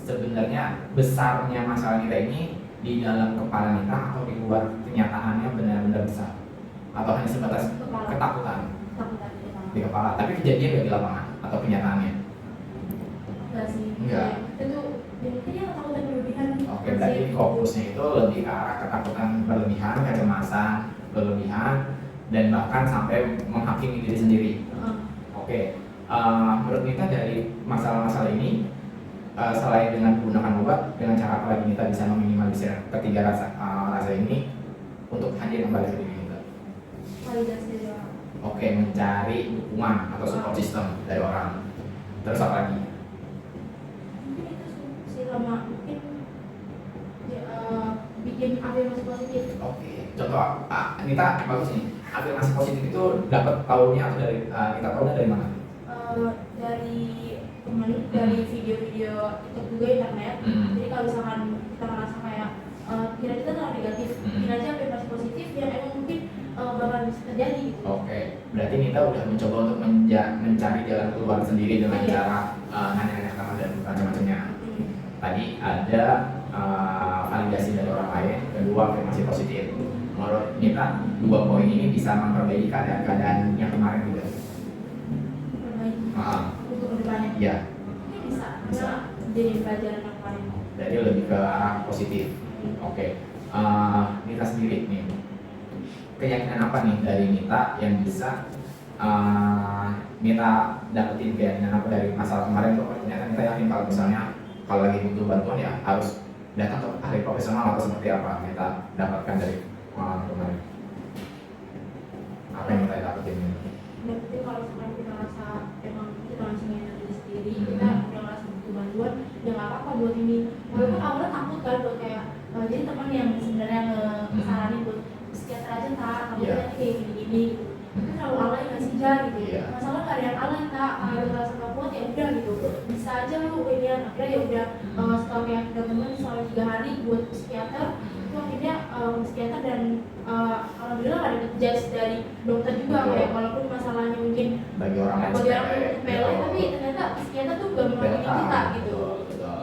Speaker 4: sebenarnya besarnya masalah Nita ini di dalam kepala Nita atau di luar kenyataannya benar-benar besar, atau hanya sebatas ketakutan di kepala, tapi kejadian nggak di lapangan atau kenyataannya?
Speaker 3: Enggak sih.
Speaker 4: Enggak.
Speaker 3: Itu dia ketakutan berlebihan.
Speaker 4: Oke, berarti fokusnya itu lebih ke arah ketakutan berlebihan, kecemasan berlebihan, dan bahkan sampai menghakimi diri sendiri. Oke, menurut Nita dari masalah-masalah ini, selain dengan menggunakan obat, dengan cara apa lagi Nita bisa meminimalisir ketiga rasa ini untuk hadir kembali ke diri Nita?
Speaker 3: Validasi dari orang.
Speaker 4: Oke, mencari dukungan atau support system dari orang. Terus apa lagi?
Speaker 3: Mungkin itu sih sama mungkin bikin afirmasi positif.
Speaker 4: Oke, contoh Nita bagus nih. Afirmasi positif itu dapat tahunya atau dari Nita tahunya dari mana?
Speaker 3: Dari temen, dari video-video TikTok juga internet. Jadi kalau misalkan kita merasa kayak kira kita terlalu negatif, bikin aja afirmasi positif yang emang mungkin bakal bisa terjadi.
Speaker 4: Oke, berarti Nita udah mencoba untuk mencari jalan keluar sendiri dengan cara nanya-nanya teman dan macam-macamnya. Tadi ada validasi dari orang lain, kedua afirmasi positif. Menurut Nita, dua poin ini bisa memperbaiki keadaan yang kemarin juga.
Speaker 3: Untuk kedepannya.
Speaker 4: Iya.
Speaker 3: Mungkin bisa. Jadi pelajaran yang paling.
Speaker 4: Jadi lebih ke arah positif. Oke. Nita sendiri nih, keyakinan apa nih dari Nita yang bisa Nita dapetin keyakinan apa dari masalah kemarin tuh? Ternyata Nita yakin kalau misalnya kalau lagi butuh bantuan ya harus datang ke ahli profesional atau seperti apa Nita dapatkan dari pengalaman kemarin? Apa yang Nita dapetin?
Speaker 3: Tapi kalau sekarang kita rasa emang kita masih ngejar diri sendiri, kita udah ngerasa butuh bantuan, ya nggak apa-apa buat ini. Walaupun awalnya takut kan buat kayak jadi teman yang sebenarnya ngesaranin buat psikiater aja tak, kamu nanti kayak gini-gini gitu. Tapi terlalu alay nggak sih Jar gitu. Masalah nggak ada yang alay tak, kalau ngerasa nggak kuat ya udah gitu. Bisa aja lu ini akhirnya ya udah setelah kayak kita teman selama 3 hari buat psikiater. Akhirnya psikiater dan alhamdulillah ada judge dari dokter juga kayak walaupun masalahnya mungkin
Speaker 4: bagi orang lain
Speaker 3: sepele tapi ternyata psikiater tuh gak mewakili kita gitu.
Speaker 4: Betul.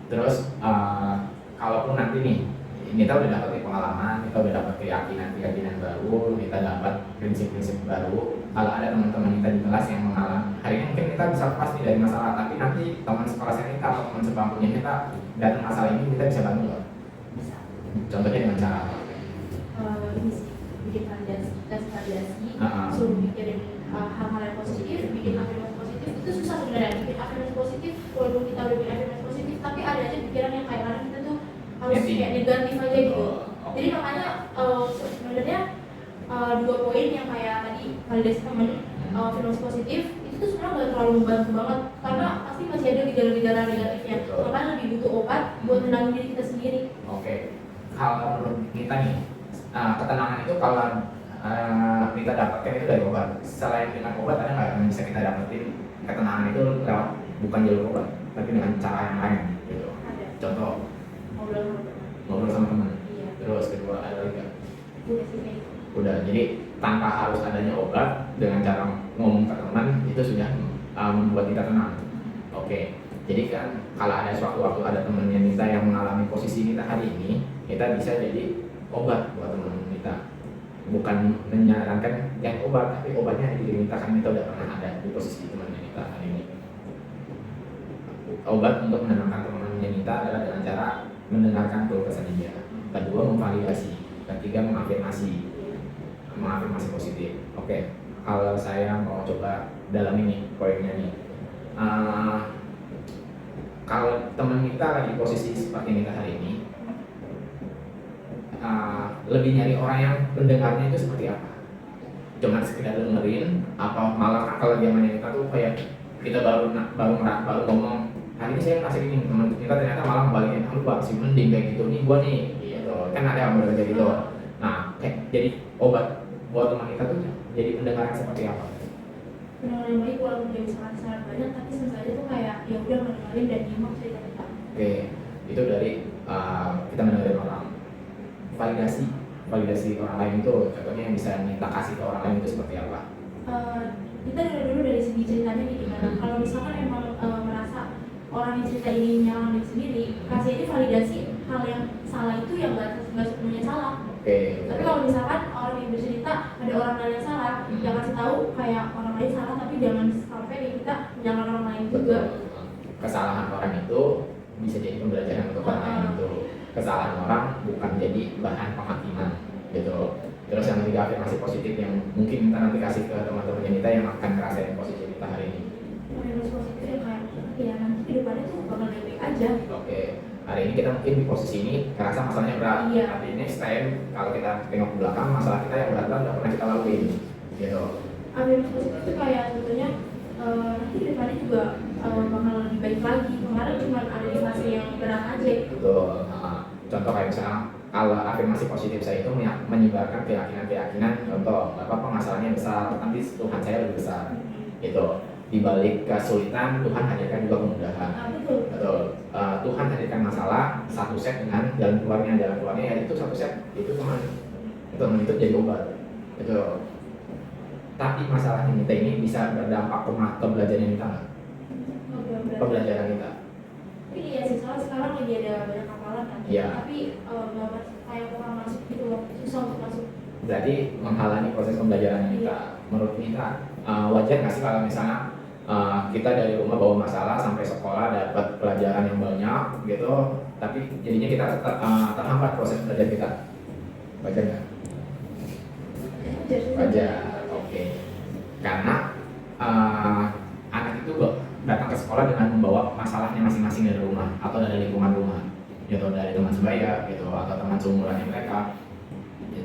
Speaker 4: Terus kalaupun nanti nih Nita udah dapat pengalaman, Nita udah dapat keyakinan baru, Nita dapat prinsip-prinsip baru. Kalau ada teman-teman Nita di kelas yang mengalami hari ini mungkin Nita bisa lepas nih dari masalah, tapi nanti teman sekelasnya Nita atau teman sebangkunya Nita datang masalah ini, Nita bisa bantu nggak?
Speaker 3: Bisa.
Speaker 4: Contohnya dengan cara apa?
Speaker 3: Ini sih bikin validasi, suruh pikirin hal-hal yang positif, bikin afirmasi positif itu susah sebenarnya. Bikin afirmasi positif, walaupun kita udah bikin afirmasi positif, tapi ada aja pikiran yang kayak kadang kita tuh harus kayak negatif aja gitu. Jadi makanya sebenarnya 2 poin yang kayak tadi validasi temen, afirmasi positif itu tuh sebenarnya nggak terlalu membantu banget karena pasti masih ada gejala-gejala negatifnya. Makanya lebih butuh obat buat menenangin diri kita sendiri.
Speaker 4: Oke. Kalau menurut Nita nih, ketenangan itu kalau Nita dapatkan itu dari obat. Selain dengan obat ada nggak yang bisa kita dapetin ketenangan itu lewat bukan jalur obat, tapi dengan cara yang lain gitu.
Speaker 3: Ada.
Speaker 4: Contoh
Speaker 3: Ngobrol
Speaker 4: sama teman.
Speaker 3: Iya.
Speaker 4: Terus kedua ada lagi nggak?
Speaker 3: Udah sih kayak gitu.
Speaker 4: Udah. Jadi tanpa harus adanya obat, dengan cara ngomong ke teman itu sudah membuat kita tenang. Oke. Jadi kan kalau ada suatu waktu ada temennya Nita yang mengalami posisi Nita hari ini, kita bisa jadi obat buat teman Nita. Bukan menyarankan yang obat, tapi obatnya di diri Nita kan Nita udah pernah ada di posisi temannya Nita hari ini. obat untuk menenangkan teman-temannya Nita adalah dengan cara mendengarkan keluh kesah dia. Kedua, memvalidasi. Ketiga, mengafirmasi positif. Oke, kalau saya mau coba dalam ini poinnya nih. Kalau teman kita lagi posisi seperti Nita hari ini, lebih nyari orang yang pendengarnya itu seperti apa? Cuma sekedar dengerin, atau malah kalau zamannya kita tuh kayak kita baru ngomong hari ini saya kasih ini, teman kita ternyata malah balikin, lu Pak sih mending kayak gitu nih gua nih, gitu kan ada yang berbeda gitu. Nah, jadi obat buat teman kita tuh jadi pendengar yang seperti apa?
Speaker 3: Pendengar yang baik walaupun dia bisa ngasih saran banyak, tapi sebenarnya tuh kayak ya udah mendengarin dan nyimak cerita kita.
Speaker 4: Oke, itu dari kita mendengarin orang. Validasi orang lain itu contohnya yang bisa kita kasih ke orang lain itu seperti apa?
Speaker 3: Kita dulu dari segi ceritanya nih gimana. Kalau misalkan emang merasa orang yang cerita ini nyalahin diri sendiri, kasih aja validasi hal yang salah itu yang nggak sepenuhnya salah.
Speaker 4: Oke.
Speaker 3: Tapi kalau misalkan orang yang bercerita ada orang lain yang salah, ya kasih tahu kayak orang lain salah, tapi jangan sampai kita menyalahkan orang lain juga.
Speaker 4: Kesalahan orang itu bisa jadi pembelajaran untuk orang lain itu. Kesalahan orang bukan jadi bahan penghakiman gitu. Terus yang ketiga, afirmasi positif yang mungkin kita nanti kasih ke teman-teman kita yang akan ngerasain positif kita hari ini.
Speaker 3: Afirmasi positif yang kayak ya nanti ke depannya tuh bakal baik-baik aja.
Speaker 4: Oke, hari ini kita mungkin di posisi ini ngerasa masalahnya berat.
Speaker 3: Iya.
Speaker 4: Tapi next time kalau kita tengok ke belakang, masalah kita yang berat udah pernah kita laluin gitu.
Speaker 3: Afirmasi positif itu kayak tentunya nanti ke depannya juga bakal lebih baik lagi. Kemarin cuma ada di fase yang berat aja.
Speaker 4: Betul. Contoh kayak misalnya kalau afirmasi positif saya itu menyebarkan keyakinan, contoh apa masalahnya besar, nanti Tuhan saya lebih besar gitu. Di balik kesulitan Tuhan hadirkan juga kemudahan. Betul. Tuhan hadirkan masalah satu set dengan jalan keluarnya ya itu satu set itu teman itu jadi obat gitu. Tapi masalahnya kita ini bisa berdampak ke belajaran kita nggak? Pembelajaran kita.
Speaker 3: Tapi iya sih, soalnya sekarang lagi ada banyak hafalan kan.
Speaker 4: Iya.
Speaker 3: Tapi nggak kayak orang masuk gitu loh, susah untuk masuk.
Speaker 4: Berarti menghalangi proses pembelajaran kita. Menurut kita wajar nggak sih kalau misalnya kita dari rumah bawa masalah sampai sekolah dapat pelajaran yang banyak gitu, tapi jadinya kita terhambat proses belajar kita. Wajar nggak? Wajar. Oke. Karena anak itu datang ke sekolah dengan membawa masalahnya masing-masing dari rumah atau dari lingkungan rumah, gitu, dari teman sebaya gitu atau teman seumurannya mereka.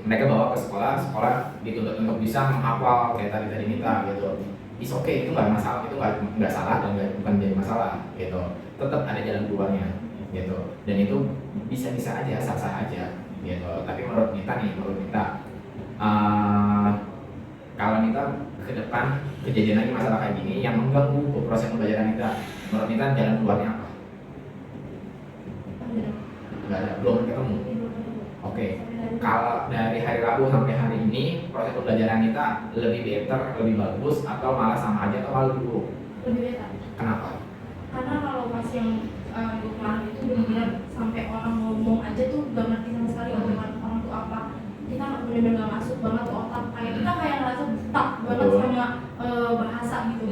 Speaker 4: Mereka bawa ke sekolah dituntut untuk bisa menghafal kayak tadi Nita gitu. It's okay, itu nggak masalah, itu nggak salah dan bukan jadi masalah gitu. Tetap ada jalan keluarnya gitu. Dan itu bisa aja, sah-sah aja gitu. Tapi menurut Nita, kalau Nita ke depan kejadian lagi masalah kayak gini yang mengganggu proses pembelajaran Nita, menurut Nita jalan keluarnya apa? Nggak ada, belum ketemu. Oke. Kalau dari hari Rabu sampai hari ini proses pembelajaran kita lebih better, lebih bagus atau malah sama aja atau malah lebih buruk?
Speaker 3: Lebih better.
Speaker 4: Kenapa?
Speaker 3: Karena kalau pas yang kemarin itu benar-benar sampai orang ngomong aja tuh gak ngerti sama sekali omongan orang tuh apa. Kita benar-benar gak masuk banget ke otak. Kayak kita kayak ngerasa stuck banget sama bahasa gitu.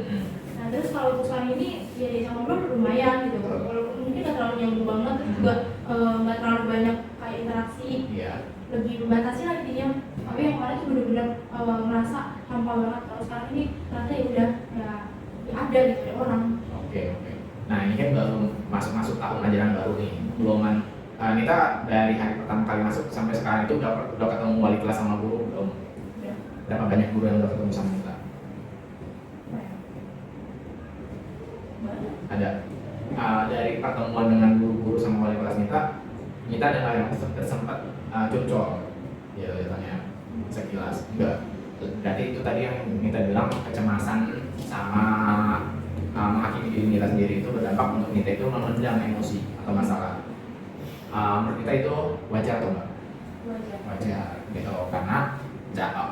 Speaker 3: Nah terus kalau untuk sekarang ini ya diajak ngobrol lumayan gitu. Walaupun mungkin gak terlalu nyambung banget, terus juga gak terlalu banyak kayak interaksi.
Speaker 4: Iya.
Speaker 3: Lebih membatasi lah intinya. Tapi yang kemarin tuh benar-benar ngerasa hampa banget. Kalau sekarang ini ternyata ya udah ya ada gitu ya orang.
Speaker 4: Oke. Nah ini kan baru masuk tahun ajaran baru nih. Beluman Nita dari hari pertama kali masuk sampai sekarang itu udah ketemu wali kelas sama guru belum?
Speaker 3: Ya.
Speaker 4: Berapa banyak guru yang udah ketemu sama Nita? Ada. Dari pertemuan dengan guru-guru sama wali kelas Nita ada nggak yang sempat curcol? Ya tanya sekilas. Enggak. Berarti itu tadi yang Nita bilang kecemasan sama menghakimi diri Nita sendiri itu berdampak untuk Nita itu memendam emosi atau masalah. Menurut kita itu wajar atau enggak? Wajar gitu, karena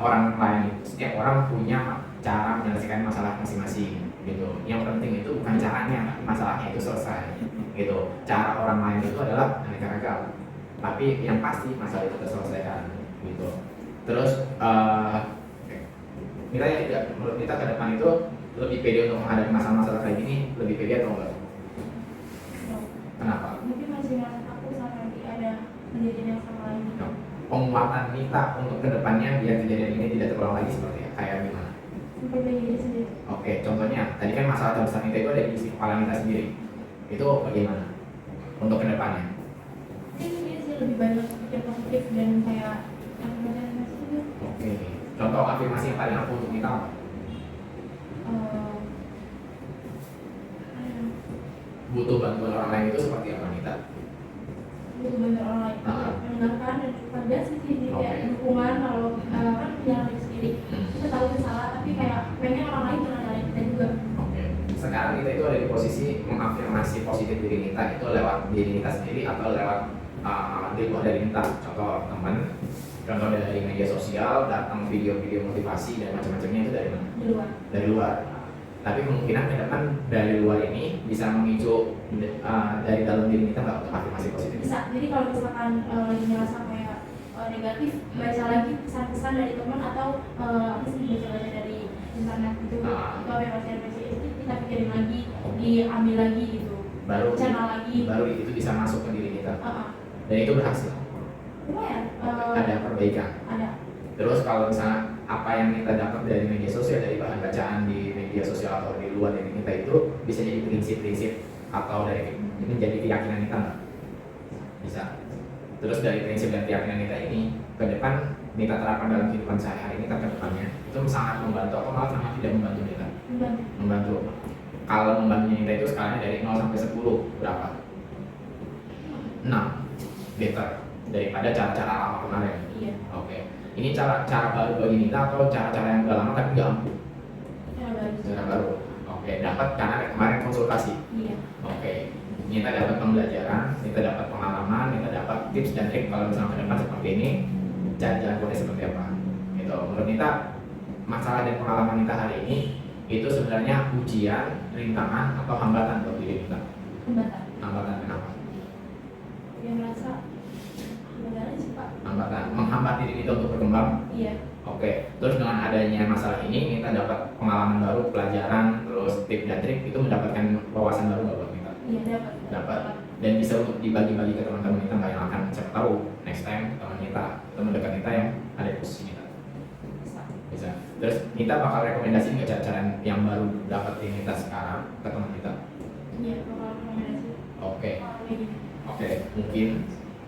Speaker 4: orang lain, setiap orang punya cara menyelesaikan masalah masing-masing gitu. Yang penting itu bukan caranya, masalahnya itu selesai gitu. Cara orang lain itu adalah aneka ragam, tapi yang pasti masalah itu terselesaikan gitu. Terus kita ya tidak, menurut kita ke depan itu lebih pede untuk menghadapi masalah-masalah kayak gini, lebih pede atau enggak?
Speaker 3: simulasi aku sama nanti ada kejadian yang sama lagi.
Speaker 4: Penguatan Nita untuk kedepannya biar kejadian ini tidak terulang lagi seperti kayak gimana?
Speaker 3: Memperbaiki diri sendiri.
Speaker 4: Oke, contohnya tadi kan masalah terbesar Nita itu ada di isi kepala Nita sendiri. Itu bagaimana untuk kedepannya?
Speaker 3: Mungkin ini sih lebih banyak pikir positif dan kayak afirmasi juga.
Speaker 4: Oke, contoh afirmasi yang paling ampuh untuk Nita apa? Butuh bantuan orang lain itu seperti apa Nita?
Speaker 3: Butuh bantuan orang lain, mendengarkan dan kerja sih jadi kayak
Speaker 4: Oke.
Speaker 3: dukungan kalau kan punya diri sendiri kita tahu itu salah tapi kayak pengen orang lain jangan nyalain kita juga.
Speaker 4: Oke. Sekarang Nita itu ada di posisi mengafirmasi positif diri Nita itu lewat diri Nita sendiri atau lewat di luar dari Nita, contoh teman, contoh dari media sosial, datang video-video motivasi dan macam-macamnya itu dari mana?
Speaker 3: Di luar.
Speaker 4: Dari luar. Tapi kemungkinan ke depan dari luar ini bisa memicu dari dalam diri kita nggak untuk afirmasi positif.
Speaker 3: Bisa, jadi kalau misalkan lagi ngerasa kayak negatif, baca lagi pesan-pesan dari teman atau apa sih baca-baca dari internet gitu, atau yang baca itu kita pikirin lagi, diambil lagi gitu, channel lagi.
Speaker 4: Baru itu bisa masuk ke diri kita. Dan itu berhasil.
Speaker 3: Lumayan.
Speaker 4: Ada perbaikan.
Speaker 3: Ada.
Speaker 4: Terus kalau misalnya apa yang kita dapat dari media sosial, dari bahan bacaan di media sosial atau di luar dari kita itu bisa jadi prinsip-prinsip atau dari menjadi keyakinan kita nggak? Bisa. Terus dari prinsip dan keyakinan kita ini ke depan kita terapkan dalam kehidupan sehari-hari kita ke depannya itu sangat membantu atau malah sangat tidak membantu kita? Membantu. Kalau membantunya kita itu skalanya dari 0 sampai 10 berapa? 6. Better daripada cara-cara lama kemarin.
Speaker 3: Iya.
Speaker 4: Oke. Ini cara baru bagi Nita atau cara-cara yang udah lama tapi nggak ampuh? Cara baru. Oke, dapat karena kemarin konsultasi.
Speaker 3: Iya.
Speaker 4: Oke. Nita dapat pembelajaran, Nita dapat pengalaman, Nita dapat tips dan trik kalau misalnya ke depan seperti ini, cara jalan keluarnya seperti apa. Gitu. Menurut Nita, masalah dan pengalaman Nita hari ini itu sebenarnya ujian, rintangan atau hambatan buat diri Nita?
Speaker 3: Hambatan.
Speaker 4: Hambatan kenapa?
Speaker 3: Yang merasa gimana sih Pak?
Speaker 4: Hambatan, menghambat diri Nita untuk berkembang.
Speaker 3: Iya.
Speaker 4: Oke, terus dengan adanya masalah ini kita dapat pengalaman baru, pelajaran, terus tips dan trik itu mendapatkan wawasan baru nggak buat kita?
Speaker 3: Iya
Speaker 4: Dapat. Dan bisa untuk dibagi-bagi ke teman-teman kita nggak yang akan siapa tahu next time teman kita, teman dekat kita yang ada di posisi kita. Bisa. Terus kita bakal rekomendasi nggak cara-cara yang baru dapat di kita sekarang ke teman kita?
Speaker 3: Iya, bakal rekomendasi.
Speaker 4: Oke.
Speaker 3: Kayak gini.
Speaker 4: Oke, mungkin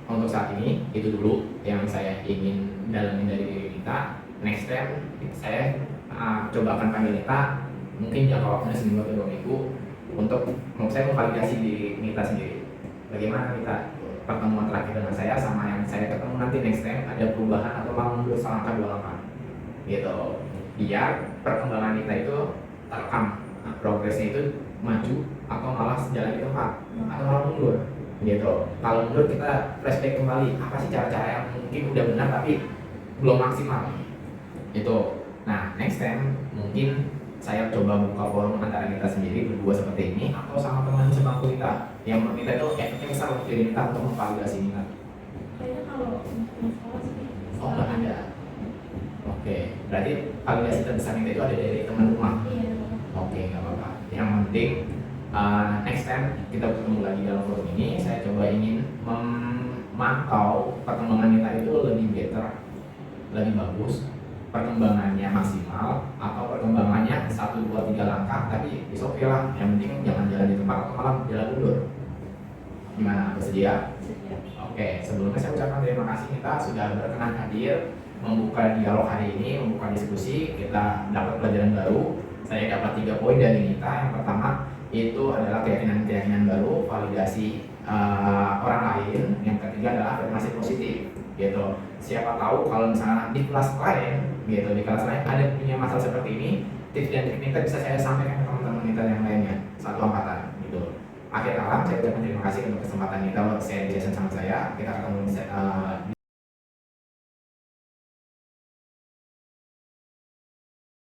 Speaker 4: untuk saat ini itu dulu yang saya ingin dalamin dari diri kita. Next time saya coba akan panggil Nita, mungkin jangka waktunya seminggu atau 2 minggu untuk saya memvalidasi diri Nita sendiri. Bagaimana Nita pertemuan terakhir dengan saya sama yang saya ketemu nanti next time ada perubahan atau malah mundur selangkah 2 langkah gitu. Biar perkembangan Nita itu terekam, progresnya itu maju atau malah sejalan di tempat atau malah mundur gitu. Kalau mundur kita flashback kembali apa sih cara-cara yang mungkin udah benar tapi belum maksimal itu. Nah next time mungkin saya coba buka forum antara kita sendiri berdua seperti ini atau sama teman sebangku kita yang menurut kita itu efeknya besar untuk diri kita untuk memvalidasi kita.
Speaker 3: Kayaknya kalau masalah sih.
Speaker 4: Oh nggak ada. Oke, berarti validasi terbesar kita itu ada dari teman rumah.
Speaker 3: Iya.
Speaker 4: Oke, nggak apa-apa. Yang penting next time kita bertemu lagi dalam forum ini, saya coba ingin memantau perkembangan kita itu lebih better, lebih bagus, perkembangannya maksimal atau perkembangannya 1, 2, 3 langkah, tapi is oke lah. Yang penting jangan jalan di tempat atau malah jalan mundur. Gimana? Bersedia?
Speaker 3: Sedia.
Speaker 4: Oke, sebelumnya saya ucapkan terima kasih kita sudah berkenan hadir membuka dialog hari ini, membuka diskusi. Kita dapat pelajaran baru. Saya dapat 3 poin dari Nita. Yang pertama itu adalah keyakinan-keyakinan baru, validasi orang lain. Yang ketiga adalah afirmasi positif, gitu. Siapa tahu kalau misalnya di kelas lain, gitu, di kelas lain ada punya masalah seperti ini, tips dan trik Nita bisa saya sampaikan ke teman-teman Nita yang lainnya, satu angkatan, gitu. Akhir kalam, saya ucapkan terima kasih untuk kesempatan Nita share session sama saya. Kita ketemu di